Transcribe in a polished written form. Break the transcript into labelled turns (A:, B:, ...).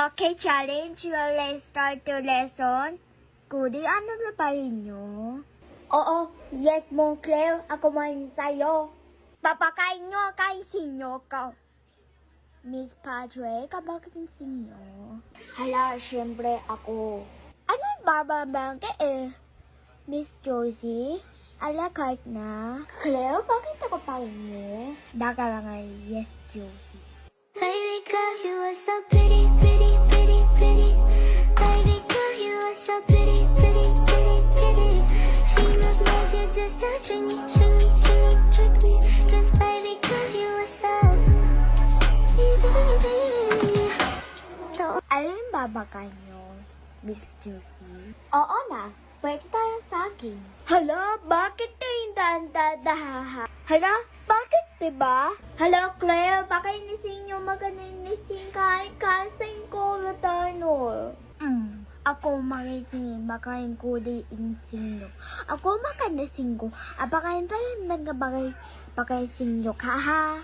A: Okay, challenge. Let's start the lesson. Goody, ano na ba inyo? Oo, yes mo, Claire. Ako man sa'yo. Papakain nyo kay sinyo ka. Miss Patrick, bakit yung sinyo? Hala, syempre ako. Ano bababangke eh? Miss Josie, ala kahit na. Claire, bakit ako pa inyo? Baka lang ay yes, Josie.
B: Baby girl, you are so pretty, pretty, pretty, pretty. Baby girl, you are so pretty, pretty, pretty, pretty. Females need you just to trick me, trick me, trick me, trick me. 'Cause baby girl, you are so easy to be.
A: Alin babakain nyo, Miss Josie? Oo na, pwede tayo sa akin. Hala, bakit tayong danda-dahaha? Hala, bakit diba? Hala, Claire, baka inising nyo maganising kahit kasing ko latano. Ako makising makain ko di insing nyo. Ako makanising ko, apakain tayo nagabagay pakaising nyo, kaha.